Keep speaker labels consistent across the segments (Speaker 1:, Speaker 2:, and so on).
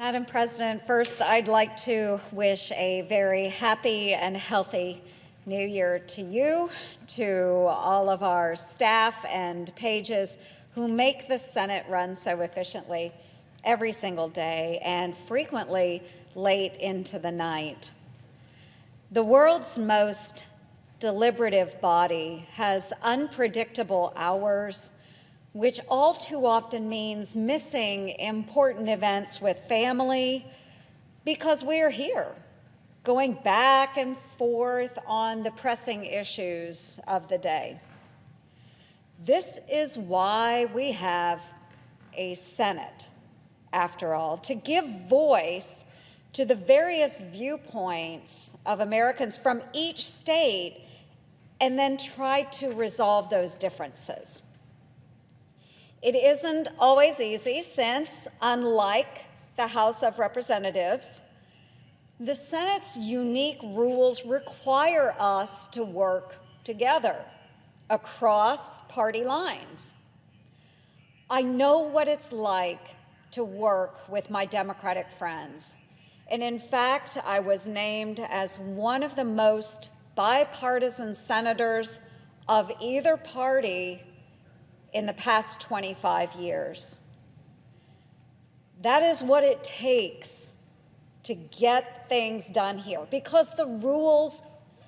Speaker 1: Madam President, first I'd like to wish a very happy and healthy New Year to you, to all of our staff and pages who make the Senate run so efficiently every single day and frequently late into the night. The world's most deliberative body has unpredictable hours, which all too often means missing important events with family because we are here, going back and forth on the pressing issues of the day. This is why we have a Senate, after all, to give voice to the various viewpoints of Americans from each state and then try to resolve those differences. It isn't always easy since, unlike the House of Representatives, the Senate's unique rules require us to work together across party lines. I know what it's like to work with my Democratic friends, and in fact, I was named as one of the most bipartisan senators of either party in the past 25 years. That is what it takes to get things done here, because the rules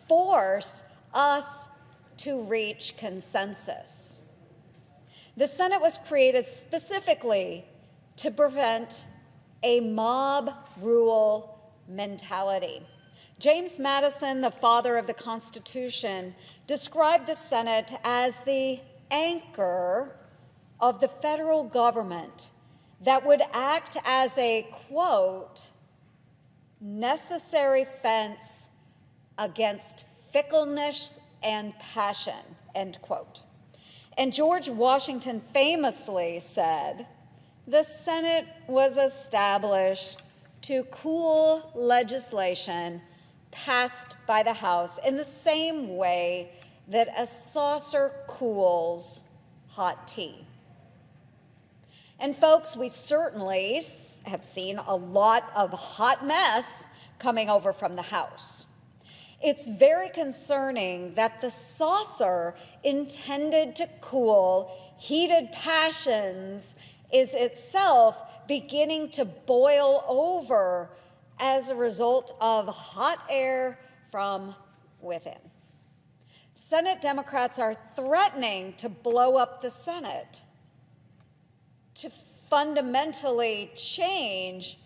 Speaker 1: force us to reach consensus. The Senate was created specifically to prevent a mob rule mentality. James Madison, the father of the Constitution, described the Senate as the anchor of the federal government that would act as a, quote, necessary fence against fickleness and passion, end quote. And George Washington famously said, the Senate was established to cool legislation passed by the House in the same way that a saucer cools hot tea. And folks, we certainly have seen a lot of hot mess coming over from the House. It's very concerning that the saucer intended to cool heated passions is itself beginning to boil over as a result of hot air from within. Senate Democrats are threatening to blow up the Senate, to fundamentally change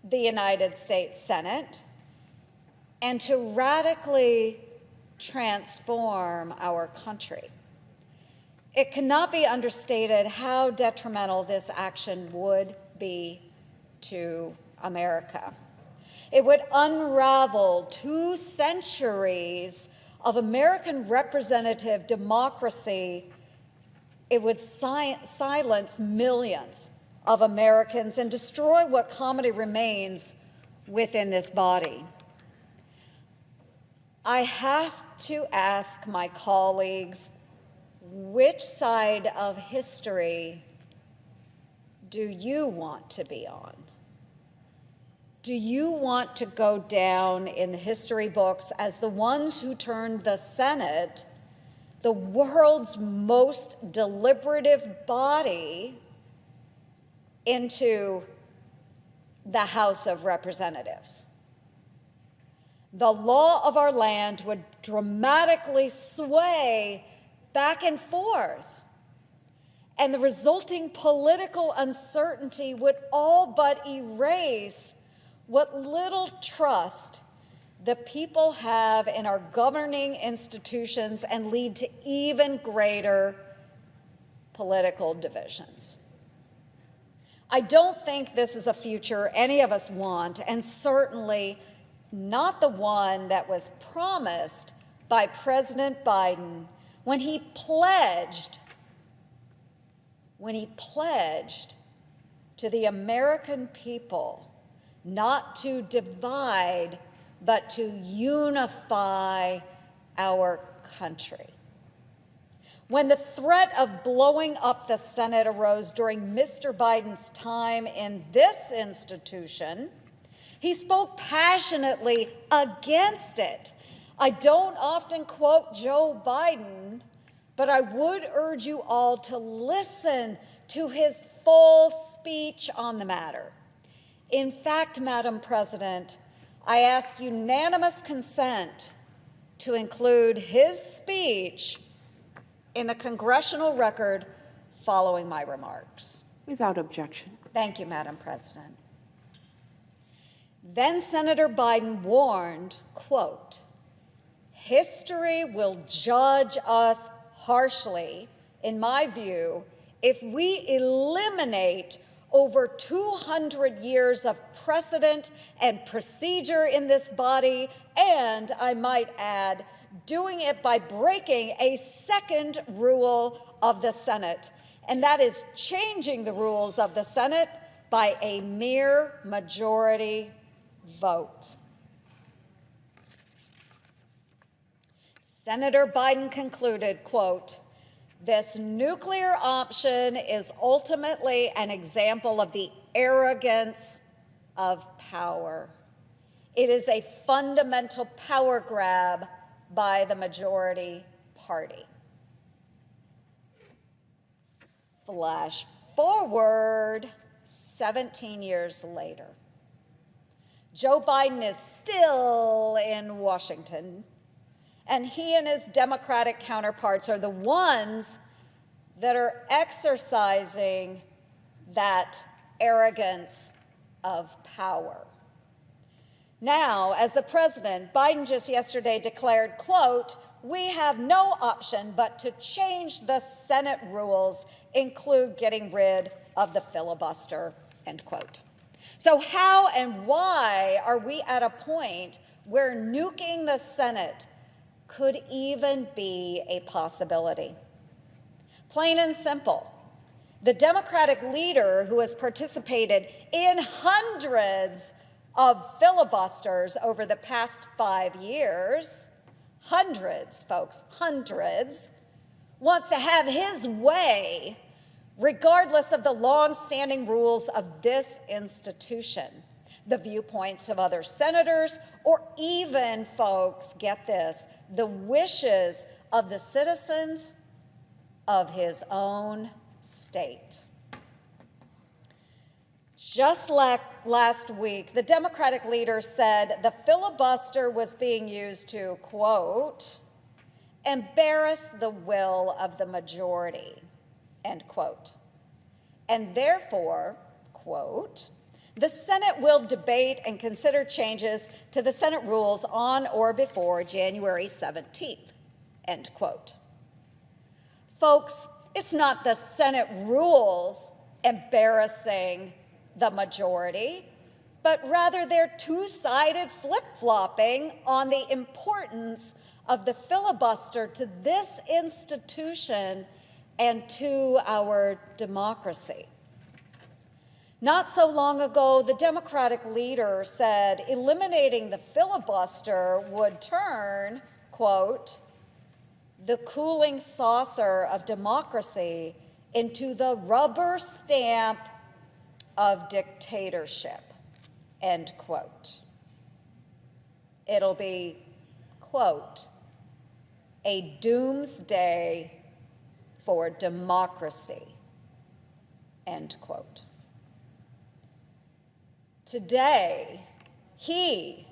Speaker 1: the United States Senate, and to radically transform our country. It cannot be understated how detrimental this action would be to America. It would unravel 2 centuries of American representative democracy. It would silence millions of Americans and destroy what comedy remains within this body. I have to ask my colleagues, which side of history do you want to be on? Do you want to go down in the history books as the ones who turned the Senate, the world's most deliberative body, into the House of Representatives? The law of our land would dramatically sway back and forth, and the resulting political uncertainty would all but erase what little trust the people have in our governing institutions and lead to even greater political divisions. I don't think this is a future any of us want, and certainly not the one that was promised by President Biden when he pledged to the American people not to divide, but to unify our country. When the threat of blowing up the Senate arose during Mr. Biden's time in this institution, he spoke passionately against it. I don't often quote Joe Biden, but I would urge you all to listen to his full speech on the matter. In fact, Madam President, I ask unanimous consent to include his speech in the congressional record following my remarks.
Speaker 2: Without objection.
Speaker 1: Thank you, Madam President. Then Senator Biden warned, quote, "History will judge us harshly, in my view, if we eliminate over 200 years of precedent and procedure in this body, and I might add, doing it by breaking a second rule of the Senate, and that is changing the rules of the Senate by a mere majority vote." Senator Biden concluded, quote, "This nuclear option is ultimately an example of the arrogance of power. It is a fundamental power grab by the majority party." Flash forward 17 years later. Joe Biden is still in Washington, and he and his Democratic counterparts are the ones that are exercising that arrogance of power. Now, as the president, Biden just yesterday declared, quote, "We have no option but to change the Senate rules, include getting rid of the filibuster," end quote. So how and why are we at a point where nuking the Senate could even be a possibility? Plain and simple, the Democratic leader who has participated in hundreds of filibusters over the past 5 years, hundreds, folks, hundreds, wants to have his way regardless of the long-standing rules of this institution, the viewpoints of other senators, or even, folks, get this, the wishes of the citizens of his own state. Just like last week, the Democratic leader said the filibuster was being used to, quote, "embarrass the will of the majority," end quote. And therefore, quote, "the Senate will debate and consider changes to the Senate rules on or before January 17th, end quote. Folks, it's not the Senate rules embarrassing the majority, but rather their two-sided flip-flopping on the importance of the filibuster to this institution and to our democracy. Not so long ago, the Democratic leader said eliminating the filibuster would turn, quote, "the cooling saucer of democracy into the rubber stamp of dictatorship," end quote. It'll be, quote, "a doomsday for democracy," end quote. Today, he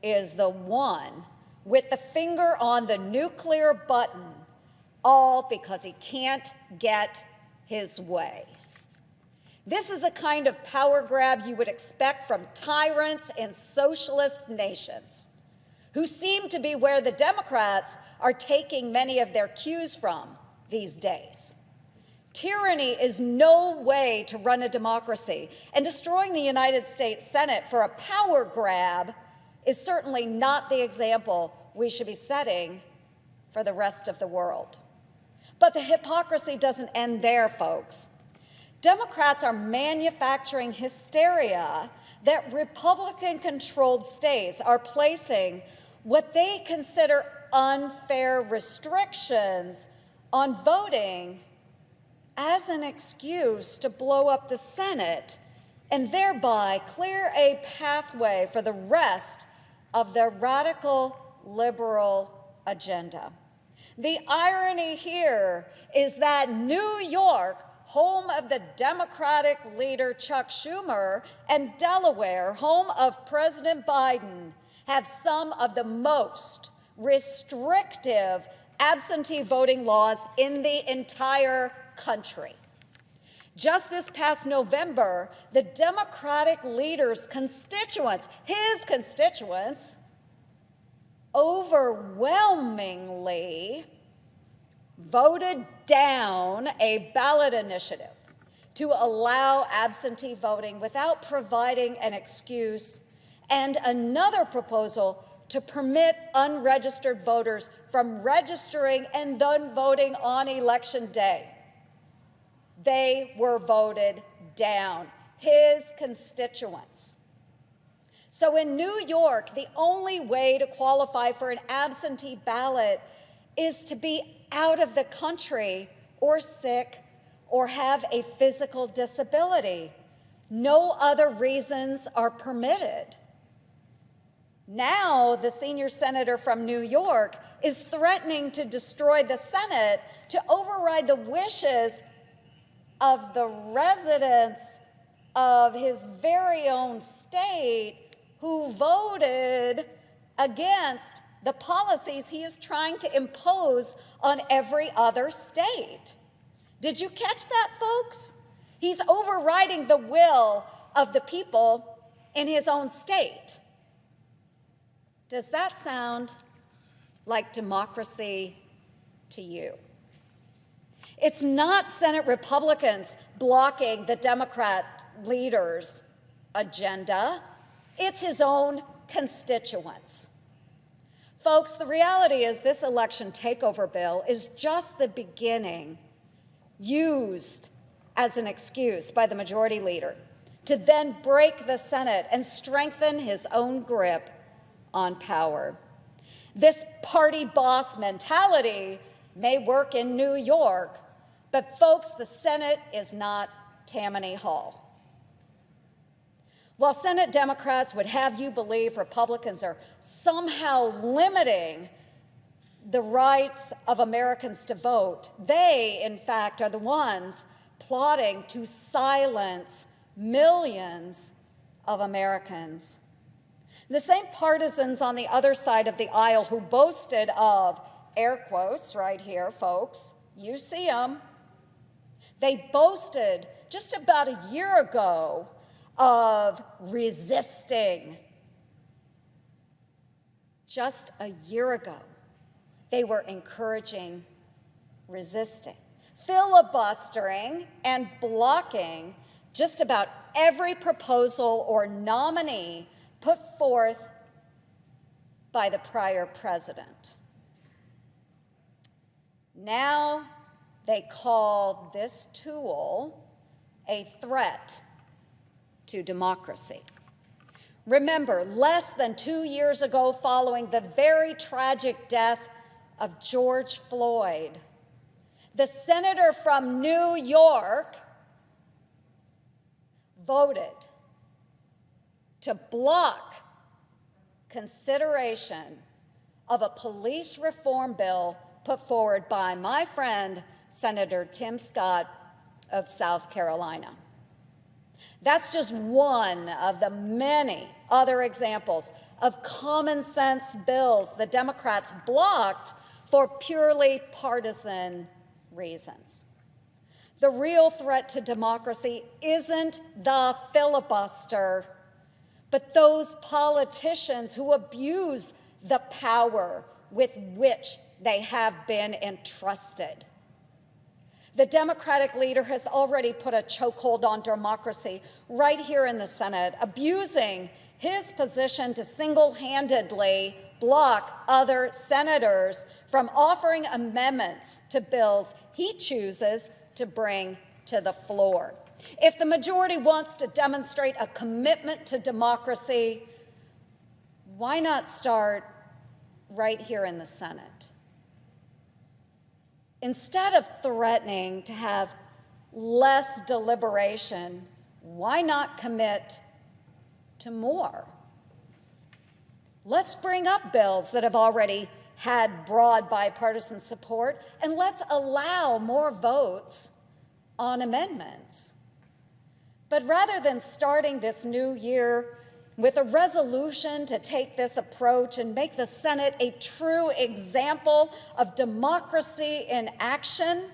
Speaker 1: is the one with the finger on the nuclear button, all because he can't get his way. This is the kind of power grab you would expect from tyrants in socialist nations, who seem to be where the Democrats are taking many of their cues from these days. Tyranny is no way to run a democracy, and destroying the United States Senate for a power grab is certainly not the example we should be setting for the rest of the world. But the hypocrisy doesn't end there, folks. Democrats are manufacturing hysteria that Republican-controlled states are placing what they consider unfair restrictions on voting as an excuse to blow up the Senate and thereby clear a pathway for the rest of their radical liberal agenda. The irony here is that New York, home of the Democratic leader Chuck Schumer, and Delaware, home of President Biden, have some of the most restrictive absentee voting laws in the entire country. Just this past November, the Democratic leader's constituents, his constituents, overwhelmingly voted down a ballot initiative to allow absentee voting without providing an excuse, and another proposal to permit unregistered voters from registering and then voting on election day. They were voted down, his constituents. So in New York, the only way to qualify for an absentee ballot is to be out of the country or sick or have a physical disability. No other reasons are permitted. Now, the senior senator from New York is threatening to destroy the Senate to override the wishes of the residents of his very own state who voted against the policies he is trying to impose on every other state. Did you catch that, folks? He's overriding the will of the people in his own state. Does that sound like democracy to you? It's not Senate Republicans blocking the Democrat leader's agenda. It's his own constituents. Folks, the reality is this election takeover bill is just the beginning, used as an excuse by the majority leader to then break the Senate and strengthen his own grip on power. This party boss mentality may work in New York, but folks, the Senate is not Tammany Hall. While Senate Democrats would have you believe Republicans are somehow limiting the rights of Americans to vote, they, in fact, are the ones plotting to silence millions of Americans. The same partisans on the other side of the aisle who boasted of, air quotes right here, folks, you see them, they boasted just about a year ago of resisting. Just a year ago, they were encouraging resisting, filibustering, and blocking just about every proposal or nominee put forth by the prior president. Now they call this tool a threat to democracy. Remember, less than 2 years ago, following the very tragic death of George Floyd, the senator from New York voted to block consideration of a police reform bill put forward by my friend, Senator Tim Scott of South Carolina. That's just one of the many other examples of common sense bills the Democrats blocked for purely partisan reasons. The real threat to democracy isn't the filibuster, but those politicians who abuse the power with which they have been entrusted. The Democratic leader has already put a chokehold on democracy right here in the Senate, abusing his position to single-handedly block other senators from offering amendments to bills he chooses to bring to the floor. If the majority wants to demonstrate a commitment to democracy, why not start right here in the Senate? Instead of threatening to have less deliberation, why not commit to more? Let's bring up bills that have already had broad bipartisan support, and let's allow more votes on amendments. But rather than starting this new year with a resolution to take this approach and make the Senate a true example of democracy in action,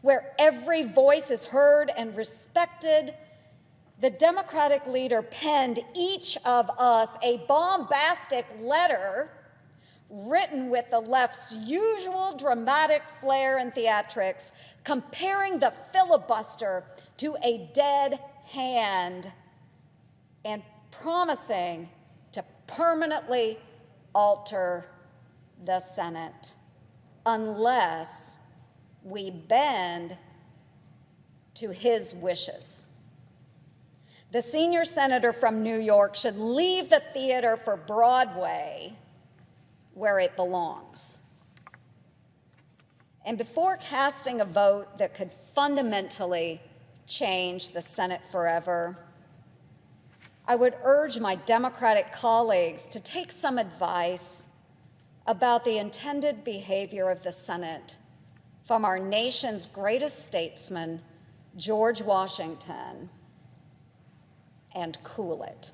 Speaker 1: where every voice is heard and respected, the Democratic leader penned each of us a bombastic letter written with the left's usual dramatic flair and theatrics, comparing the filibuster to a dead hand and promising to permanently alter the Senate unless we bend to his wishes. The senior senator from New York should leave the theater for Broadway, where it belongs. And before casting a vote that could fundamentally change the Senate forever, I would urge my Democratic colleagues to take some advice about the intended behavior of the Senate from our nation's greatest statesman, George Washington, and cool it.